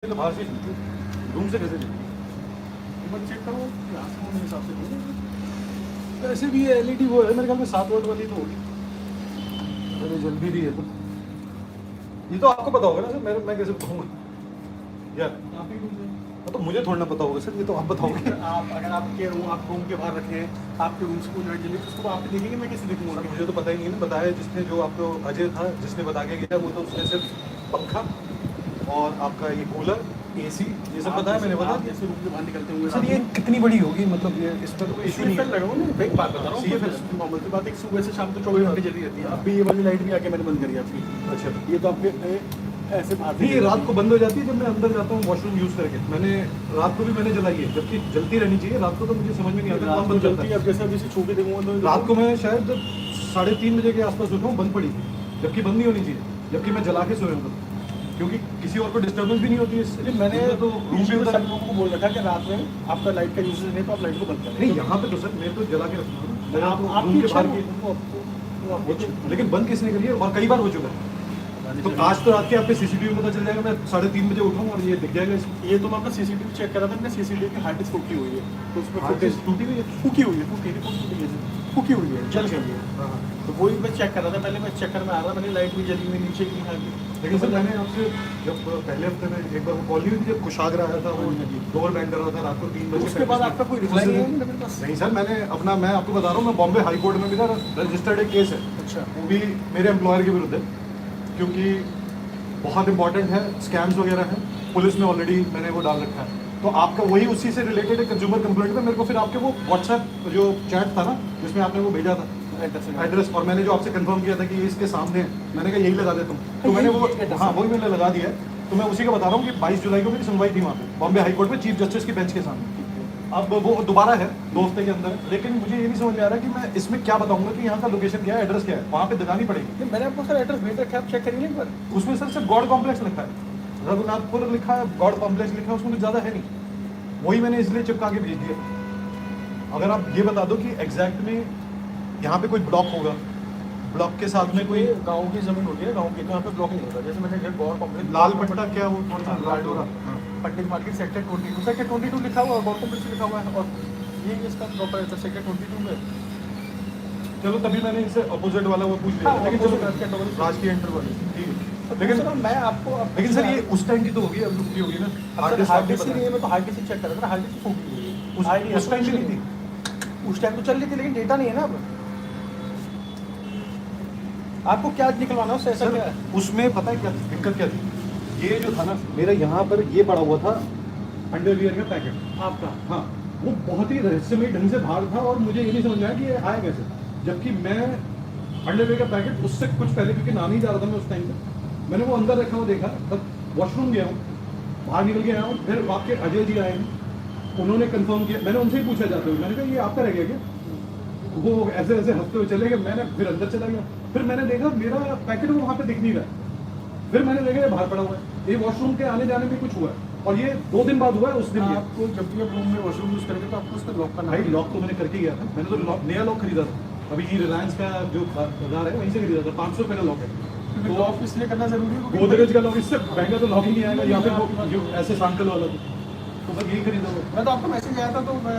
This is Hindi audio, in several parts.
बाहर से रूम से कैसे चेक करो मेरे हिसाब से ऐसे भी है। एलईडी वो है मेरे ख्याल में 7 वोल्ट वाली तो होगी, अरे जल भी रही है तो ये तो आपको पता होगा ना सर। मैं कैसे बताऊंगा यार, आप ही तो मुझे थोड़ा ना पता होगा सर, ये तो आप बताओगे। आप अगर आपके रूम के बाहर रखे हैं, आपके रूम से कोई लाइट जली तो उसको आप देखेंगे, मैं कैसे देखूंगा? मुझे तो पता ही नहीं है ना। बताया जिसने, जो आपको अजय था जिसने बता के गया, वो तो उसने सिर्फ पंखा और आपका ये कूलर, एसी, ये सब बताया मैंने। बता जैसे रूम के बाहर निकलते हुए सर, ये कितनी बड़ी होगी? मतलब ये इस पर कोई इशू नहीं है। एक बात बता रहा हूँ, नॉर्मल सी बात है, सुबह से शाम तक 24 घंटे जली रहती है। अभी ये वाली लाइट भी आके मैंने बंद करी आपकी। अच्छा, ये तो आपके ऐसे नहीं, ये रात को बंद हो जाती है जब मैं अंदर जाता हूँ वॉशरूम यूज करके। मैंने रात को भी मैंने जलाई है, जबकि जलती रहनी चाहिए। रात को तो मुझे समझ में नहीं आता कौन बंद करता है। अब जैसे अभी से छू के देखूंगा तो रात को मैं शायद 3:30 बजे के आसपास उठा हूँ, बंद पड़ी थी, जबकि बंद नहीं होनी चाहिए, जबकि मैं जला के सोया हूँ, क्योंकि किसी और को डिस्टर्बेंस भी नहीं होती है इससे। मैंने तो रूम भी सब लोगों को बोल रखा कि रात में आपका लाइट का यूजेज नहीं तो आप लाइट को बंद करें। नहीं, यहाँ पे तो सर मैं तो जला के रखता हूँ रूम के बाहर की, लेकिन बंद किसने करी है? और कई बार हो चुका है। तो आज तो रात के आपके सीसीटीवी में पता चल जाएगा। मैं 3:30 बजे उठाऊँ और ये दिख जाएगा। ये तो मैं अपना सीसीटीवी चेक करा था, मैंने सीसीटीवी की हार्ड डिस्क फूकी हुई है, तो उसमें फुटेज टूटी हुई है, फूकी हुई है, जल गई है। तो वही मैं चेक कर रहा था, पहले मैं चक्कर में आ रहा, मैंने लाइट भी जली हुई नीचे की यहाँ की। लेकिन सर मैंने आपसे जब पहले हफ्ते में एक बार वो कॉल हुई थी, जब कुशाग्र आया था, वो डोर बैंड कर रहा था रात को 3 बजे। उसके बाद आपका कोई रिप्लाई नहीं सर? मैंने अपना, मैं आपको बता रहा हूँ, मैं बॉम्बे हाई कोर्ट में भी था, रजिस्टर्ड एक केस है। अच्छा, वो भी मेरे एम्प्लॉयर के विरुद्ध है, क्योंकि बहुत इंपॉर्टेंट है, स्कैम्स वगैरह हैं, पुलिस में ऑलरेडी मैंने वो डाल रखा है। तो आपका वही उसी से रिलेटेड है, कंज्यूमर कंप्लेंट में। मेरे को फिर आपके वो व्हाट्सएप जो चैट था ना, जिसमें आपने वो भेजा था एड्रेस, और मैंने जो आपसे कंफर्म किया था कि ये इसके सामने है, मैंने कहा यही लगा दे तुम, तो मैंने वो, हाँ वही मैंने लगा दिया है। तो मैं उसी का बता रहा हूँ कि 22 जुलाई को मेरी सुनवाई थी वहाँ पे बॉम्बे हाई कोर्ट में, चीफ जस्टिस की बेंच के सामने। अब वो दोबारा है 2 हफ्ते के अंदर, लेकिन मुझे ये नहीं समझ में आ रहा कि मैं इसमें क्या बताऊंगा कि यहाँ का लोकेशन क्या है, एड्रेस क्या है, वहाँ पे दिखानी पड़ेगी। मैंने आपको सर एड्रेस भेज रखा है, आप चेक करिए एक बार। उसमें सर सिर्फ गॉड कॉम्प्लेक्स लिखा है, रघुनाथपुर लिखा है, गॉड कॉम्प्लेक्स लिखा है, उसमें कुछ ज़्यादा है नहीं। वही मैंने इसलिए चिपका के भेज दिया। अगर आप ये बता दो कि एग्जैक्ट में यहाँ पे कोई ब्लॉक होगा, ब्लॉक के साथ में कोई गांव की जमीन होती है, गांव की, तो यहाँ पे ब्लॉक नहीं होता। जैसे मैंने गौर कॉम्प्लेक्स, लाल पट्टा क्या वो थोड़ा सा लाल डोरा, पंडित मार्केट सेक्टर 22 लिखा हुआ है, गौर कॉम्प्लेक्स लिखा हुआ है, और ये इसका प्रॉपर है सेक्टर 22 में। चलो तभी मैंने इनसे अपोजिट वाला वो पूछ लिया, लेकिन चलो राजकीय इंटर वाले ठीक है। लेकिन मैं आपको, लेकिन सर ये उस टाइम की तो होगी, अब रुकी होगी ना। हार्ड डिस्क नहीं है, मैं तो हार्ड डिस्क चेक कर रहा था, हार्ड डिस्क फूटी हुई है। उस टाइम भी नहीं थी, उस टाइम तो चल रही थी, लेकिन डेटा नहीं है ना अब। आपको क्या निकलवाना उससे, ऐसा क्या है? उसमें पता है क्या दिक्कत क्या थी? ये जो था ना मेरा, यहाँ पर ये पड़ा हुआ था अंडरवियर का पैकेट आपका, हाँ, वो बहुत ही रहस्यमय ढंग से बाहर था, और मुझे ये नहीं समझ में आया कि ये आया कैसे, जबकि मैं अंडरवियर का पैकेट उससे कुछ पहले, क्योंकि नहा नहीं जा रहा था मैं उस टाइम पे, मैंने वो अंदर रखा हुआ देखा, तब वॉशरूम गया हूँ, बाहर निकल के आया हूँ, फिर आपके अजय जी आए हैं, उन्होंने कंफर्म किया, मैंने उनसे ही पूछा जाते हुए, मैंने कहा ये आपका रह गया क्या? वो ऐसे ऐसे हफ्ते हुए चले गए, मैंने फिर अंदर चला गया, फिर मैंने देखा मेरा पैकेट वो वहाँ पे दिख नहीं रहा, फिर मैंने देखा ये बाहर पड़ा हुआ है, ये वॉशरूम के आने जाने में कुछ हुआ है, और ये 2 दिन बाद हुआ है। उस दिन आपको जब भी आप रूम में वॉशरूम यूज करके, तो आपको उसका लॉक करना है। लॉक तो मैंने करके गया था, मैंने तो नया लॉक खरीदा था, अभी ये रिलायंस का जो बाजार है वहीं से खरीदा था, 500 रुपये का लॉक है। तो लॉक इसलिए करना जरूरी है, गोदरेज का लॉक, इससे महंगा तो लॉक ही नहीं आएगा, या फिर जो ऐसे सांकल वाला तो बस यही खरीदा। मैं तो आपको मैसेज आया था, तो मैं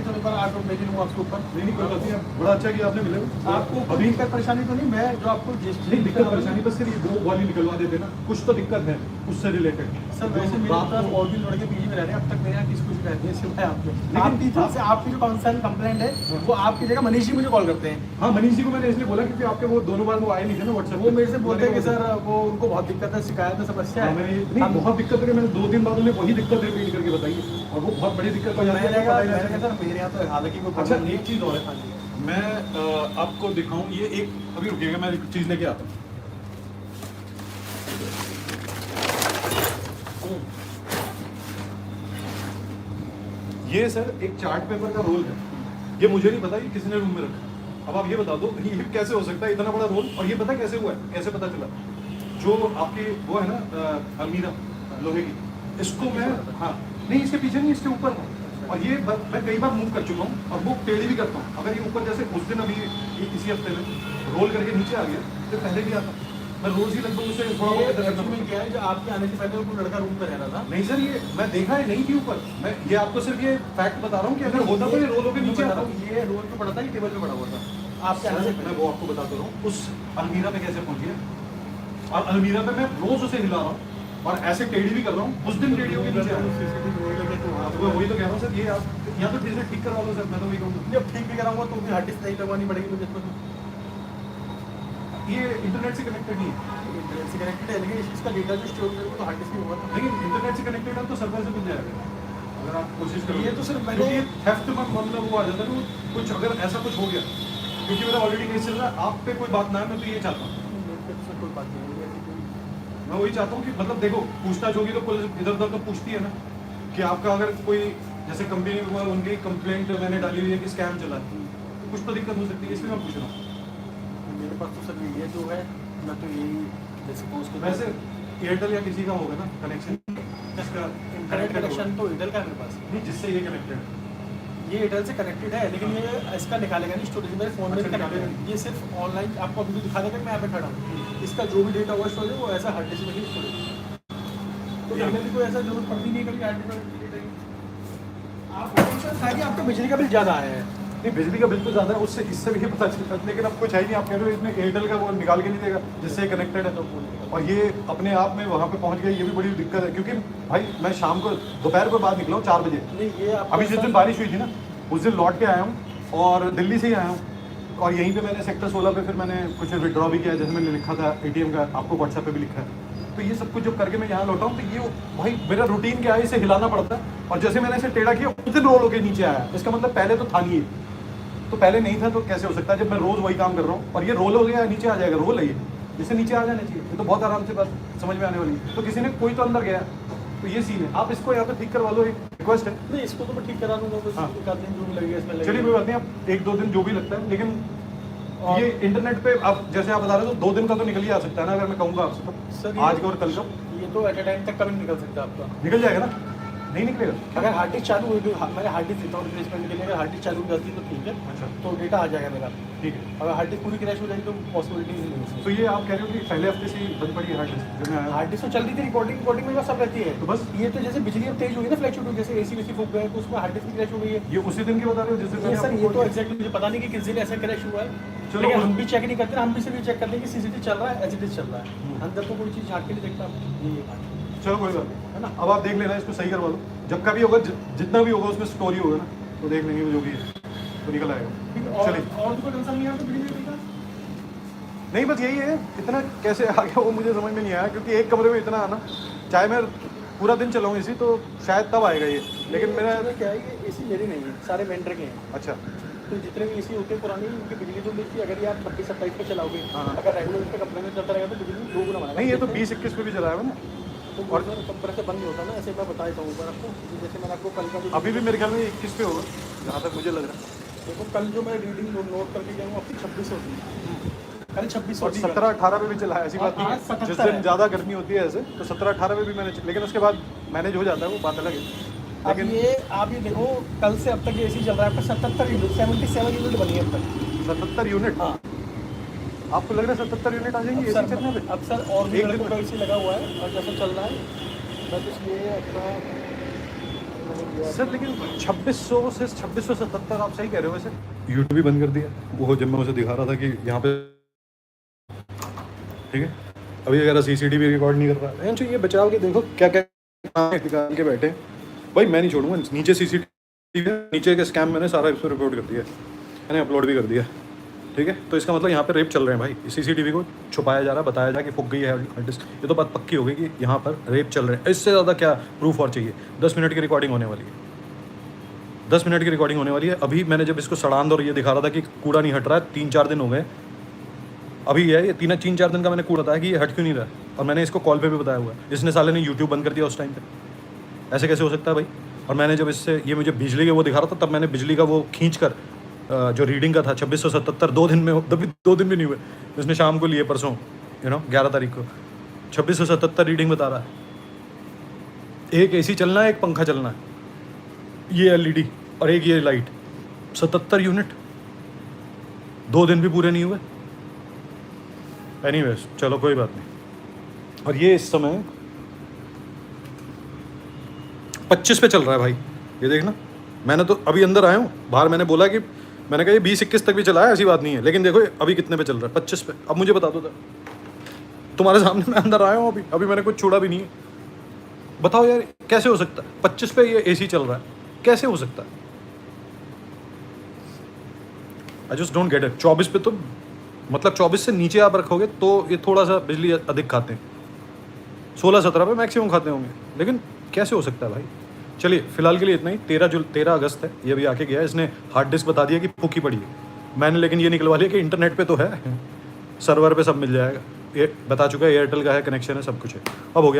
चलो पर 8 रुपये भेज लूँगा आपके ऊपर। नहीं कोई बात नहीं, बड़ा अच्छा कि आपने मिले। आपको अभी दिक्कत परेशानी तो नहीं, मैं जो आपको नहीं दिक्कत परेशानी, बस सिर्फ वो वाली निकलवा देते ना, कुछ तो दिक्कत है उससे रिलेटेड। सर वैसे मेरे पास और भी लड़के पीजी में रह रहे हैं, अब तक मेरे यहाँ किसी को शिकायत नहीं सिवाय आपके, लेकिन आपकी जो कंसर्न कंप्लेंट है वो आपकी जगह मनीष जी मुझे कॉल करते हैं। हाँ, मनीष जी को मैंने इसलिए बोला क्योंकि आपके वो दोनों बार वो आए नहीं थे ना व्हाट्सएप, वो मेरे से बोलते हैं कि सर वो उनको बहुत दिक्कत है, शिकायत है, समस्या है। नहीं, बहुत दिक्कत है, मैंने 2 दिन बाद उन्हें वही दिक्कत रिपीट करके बताई, और वो बहुत बड़ी दिक्कत हो जाती है। सर मेरे यहाँ तो हालांकि वो, अच्छा एक चीज़ और है, मैं आपको दिखाऊं, ये एक, अभी रुकिएगा मैं एक चीज़ लेके आता हूँ। ये सर एक चार्ट पेपर का रोल है, ये मुझे नहीं पता ये किसने रूम में रखा। अब आप ये बता दो ये कैसे हो सकता है इतना बड़ा रोल, और ये पता कैसे हुआ है, कैसे पता चला? जो आपकी वो है ना अलमीरा लोहे की, इसको मैं, हाँ नहीं इसके पीछे नहीं, इसके ऊपर हूँ, और ये मैं कई बार मूव कर चुका हूँ, और वो टेढ़ी भी करता हूँ। अगर ये ऊपर, जैसे उस दिन अभी इसी हफ्ते में रोल करके नीचे आ गया, तो पहले भी आता, मैं रोज ही लगभग उसे थोड़ा बहुत इधर करता हूँ। में क्या है, जो आपके आने से पहले कोई लड़का रूम पे रह रहा था। नहीं सर, ये मैं देखा है, नहीं थी ऊपर। मैं ये आपको सिर्फ ये फैक्ट बता रहा हूँ कि अगर होता तो ये रोलों के नीचे आता। ये रोल पे पड़ा था, ये टेबल पे पड़ा हुआ था आपके आने से मैं पहले। वो आपको बताता रहा हूँ उस अलमीरा पे कैसे पहुंची है। और अलमीरा पे मैं रोज उसे हिला रहा हूँ और ऐसे टेढ़ी भी कर रहा हूँ। उस दिन टेढ़ी होगी नीचे आ रहा हूँ। वही तो कह रहा हूँ सर, ये आप यहाँ तो फिर से ठीक करवा लो सर, मैं तो वही कहूँगा। जब ठीक भी कराऊंगा तो भी हार्ड डिस्क नहीं लगवानी पड़ेगी मुझे इसमें। ये इंटरनेट से कनेक्टेड नहीं है, इंटरनेट से कनेक्टेड है, लेकिन इसका डेटा जो स्टोर करेंगे तो हार्ड डिस्क में होगा ना। लेकिन इंटरनेट से कनेक्टेड है तो सर्वर से मिल जाएगा अगर आप कोशिश करो। ये तो सिर्फ क्योंकि मैंने ये थेफ्ट में मतलब वो आ जाता है कि कुछ अगर ऐसा कुछ हो गया, क्योंकि मेरा ऑलरेडी केस चल रहा है, आप पे कोई बात ना है, मैं तो ये चाहता हूँ। कोई बात नहीं है ऐसी कोई। मैं वही चाहता हूँ कि मतलब देखो, पूछताछ होगी तो पुलिस इधर उधर तो पूछती है ना कि आपका अगर कोई जैसे कंपनी हुआ, उनकी कंप्लेंट मैंने डाली हुई है कि स्कैम चला है, तो कुछ तो दिक्कत हो सकती है, इसलिए मैं पूछ रहा हूँ। मेरे पास तो सर ये जो है, मैं तो यही जैसे उसके वैसे एयरटेल या किसी का होगा ना कनेक्शन, जिसका इंटरनेट कनेक्शन तो एयरटेल का है मेरे पास। नहीं, जिससे ये कनेक्टेड है। ये एयरटेल से कनेक्टेड है, लेकिन ये इसका निकालेगा नहीं स्टोरेज, मेरे फोन में अच्छा, कनेक्टेड है। निकालेगा। ये सिर्फ ऑनलाइन आपको अभी भी दिखा देगा कि मैं यहाँ पे खड़ा हूँ। इसका जो भी डेटा हुआ स्टोरेज वो ऐसा हार्ड डिस्क में ही स्टोरेज। तो हमें भी कोई ऐसा जरूरत पड़ती नहीं कभी हार्ड डिस्क। आप टेंशन था कि आपका बिजली का बिल ज़्यादा आया है। नहीं, बिजली का बिल तो ज़्यादा है, उससे इससे भी पता चलता है, लेकिन अब कुछ है ही नहीं। आप कह रहे हो इसमें एयरटेल का वो निकाल के नहीं देगा जिससे कनेक्टेड है, तो और ये अपने आप में वहाँ पे पहुँच गया, ये भी बड़ी दिक्कत है। क्योंकि भाई मैं शाम को दोपहर को बाद निकला हूँ 4 बजे। नहीं ये आप अभी जिस दिन बारिश हुई थी ना, उस दिन लौट के आया हूँ और दिल्ली से ही आया हूँ, और यहीं पे मैंने सेक्टर 16 पे फिर मैंने कुछ विड्रॉ भी किया, जैसे मैंने लिखा था ATM का, आपको व्हाट्सएप पे भी लिखा है। तो ये सब कुछ जो करके मैं यहाँ लौटा हूँ, तो ये भाई मेरा रूटीन क्या है, इसे हिलाना पड़ता है। और जैसे मैंने इसे टेढ़ा किया उस दिन रोल होकर नीचे आया, इसका मतलब पहले तो था नहीं, तो पहले नहीं था तो कैसे हो सकता है जब मैं रोज़ वही काम कर रहा हूँ। और ये रोल हो गया, नीचे आ जाएगा, रोल है ये, इसे नीचे आ जाना चाहिए। ये तो बहुत आराम से बात समझ में आने वाली है। तो किसी ने कोई तो अंदर गया, तो ये सीन है। आप इसको यहाँ पे ठीक करवा लो, एक रिक्वेस्ट है। नहीं, इसको तो मैं ठीक करा दूंगा, बस हाँ। एक आध दिन जो भी लगेगा इसमें चलिए कोई बात नहीं, आप 1-2 दिन जो भी लगता है, लेकिन और- ये इंटरनेट पे आप जैसे आप बता रहे हो तो 2 दिन का तो निकल ही आ सकता है ना, अगर मैं कहूँगा आपसे तो। सर आज का और कल का ये तो एट ए टाइम तक कभी नहीं निकल सकता आपका। निकल जाएगा ना, नहीं निकलेगा? अगर हार्ड डिस्क चालू हुई, मैंने हार्ड डिस्क देता हूँ रिप्लेसमेंट के लिए, अगर हार्ड डिस्क चालू हो जाती है तो ठीक है, अच्छा, तो डेटा आ जाएगा मेरा। ठीक है। अगर हार्ड डिस्क पूरी क्रैश हो जाएगी तो पॉसिबिलिटी नहीं है उसमें। तो ये आप कह रहे हो कि पहले हफ्ते से ही बंद पड़ी है हार्ड डिस्क जब मैं आया? हार्ड डिस्क तो चल रही थी, रिकॉर्डिंग मेरे पास सब रहती है। तो बस ये तो जैसे बिजली अब तेज होगी ना, फ्लैक्चुएट जैसे AC वेसी फूक गए तो उसमें हार्ड डिस्क भी क्रैश हो गई है। ये उसी दिन की बता रहे हो जिस दिन ये मैंने सर आपको ये call तो किया? एग्जैक्टली मुझे पता नहीं कि किस दिन ऐसा क्रैश हुआ है, चलो, लेकिन उस- हम भी चेक नहीं करते, हम भी सिर्फ चेक करते हैं कि CCTV चल रहा है, HD चल रहा है, अंदर तो कोई चीज़ झाँक के नहीं देखता। ये बात चलो कोई बात नहीं है ना। अब आप देख लेना, इसको सही करवा लो। जब का भी होगा, जितना भी होगा उसमें स्टोरी होगा ना, तो देख लेंगे वो जो भी है तो निकल आएगा। ठीक है, और चलिए, और तो कोई कंसर्न नहीं है आपको बिजली बिल का? नहीं बस यही है, इतना कैसे आ गया वो मुझे समझ में नहीं आया, क्योंकि एक कमरे में इतना आना, चाहे मैं पूरा दिन चलाऊँ इसी तो शायद तब आएगा ये, लेकिन मेरा इसमें क्या है कि AC मेरे नहीं है, सारे वेंडर के हैं। अच्छा तो जितने भी AC होते हैं पुरानी, उनकी बिजली जो मिलती है, अगर ये आप 26-27 पे चलाओगे, हाँ। अगर रेगुलर पे कंपनी में चलता रहेगा तो बिजली 2 गुना बढ़ेगा। नहीं, ये तो 20-21 पे भी चलाया है मैंने, तो और कंपनी से बंद नहीं होता ना, ऐसे मैं बता देता हूँ ऊपर आपको। जैसे मैंने आपको कल का जो अभी भी मेरे ख्याल में 21 पे होगा जहाँ तक मुझे लग रहा है। देखो, कल जो मैं रीडिंग नोट करके गया हूँ आपकी 26 होती है, कल 26 और होती है। 17-18 पे भी चला है, ऐसी बात नहीं हाँ, है। 77 जिस दिन है। ज़्यादा गर्मी होती है ऐसे तो 17-18 पे भी मैंने, लेकिन उसके बाद मैनेज हो जाता है, वो बात अलग है। अब ये आप ये देखो, कल से अब तक ये AC चल रहा है आपका 77 यूनिट, 77 यूनिट बनी है अब तक। 77 यूनिट? हाँ। आपको लग रहा है 77 यूनिट आ जाएंगी AC चलने पे? अब सर और भी एक लड़कों दिन का में? AC लगा हुआ है और जैसे चल रहा है, बस इसलिए अपना सर लेकिन 2600 से 2677 आप सही कह रहे हो वैसे। यूट्यूब भी बंद कर दिया वो, जब मैं उसे दिखा रहा था कि यहाँ पे ठीक है, अभी अगर CCTV रिकॉर्ड नहीं कर रहा है, ये बचाव के देखो क्या क्या निकाल के बैठे हैं। भाई मैं नहीं छोड़ूंगा, नीचे CCTV नीचे के स्कैम मैंने सारा इस पर रिपोर्ट कर दिया, मैंने अपलोड भी कर दिया, ठीक है। तो इसका मतलब यहाँ पे रेप चल रहे हैं भाई, CCTV को छुपाया जा रहा है, बताया जा कि फूक गई है हार्ड डिस्क, ये तो बात पक्की हो गई कि यहाँ पर रेप चल रहे हैं। इससे ज़्यादा क्या प्रूफ और चाहिए? 10 मिनट की रिकॉर्डिंग होने वाली है, 10 मिनट की रिकॉर्डिंग होने वाली है। अभी मैंने जब इसको सड़ांद और ये दिखा रहा था कि कूड़ा नहीं हट रहा है, 3-4 दिन हो गए अभी है ये 3-4 दिन का मैंने कूड़ा बताया कि ये हट क्यों नहीं रहा है, और मैंने इसको कॉल पे भी बताया हुआ है। इसने साले ने YouTube बंद कर दिया उस टाइम पे, ऐसे कैसे हो सकता है भाई? और मैंने जब इससे ये मुझे बिजली के वो दिखा रहा था, तब मैंने बिजली का वो खींच कर जो रीडिंग का था 2677, 2 दिन में, तभी 2 दिन भी नहीं हुए, उसने शाम को लिए परसों 11 तारीख को 2677 रीडिंग बता रहा है। एक AC चलना है, एक पंखा चलना है, ये LED और एक ये लाइट, 77 यूनिट, 2 दिन भी पूरे नहीं हुए। एनीवेज चलो कोई बात नहीं। और ये इस समय 25 पे चल रहा है भाई, ये देखना। मैंने तो अभी अंदर आया हूँ, बाहर मैंने बोला कि मैंने कहा ये 20-21 तक भी चला है, ऐसी बात नहीं है, लेकिन देखो अभी कितने पे चल रहा है, 25 पे। अब मुझे बता दो तुम्हारे सामने मैं अंदर आया हूँ, अभी मैंने कुछ छोड़ा भी नहीं है। बताओ यार कैसे हो सकता है 25 पे ये AC चल रहा है, कैसे हो सकता है? I just don't get it. 24 पे तो मतलब 24 से नीचे आप रखोगे तो ये थोड़ा सा बिजली अधिक खाते हैं, 16-17 पे मैक्सिमम खाते होंगे, लेकिन कैसे हो सकता है भाई? चलिए फिलहाल के लिए इतना ही। 13 अगस्त है, ये भी आके गया, इसने हार्ड डिस्क बता दिया कि फूकी पड़ी है। मैंने लेकिन ये निकलवा लिया कि इंटरनेट पे तो है, सर्वर पे सब मिल जाएगा। ये बता चुका है एयरटेल का है, कनेक्शन है, सब कुछ है। अब हो गया।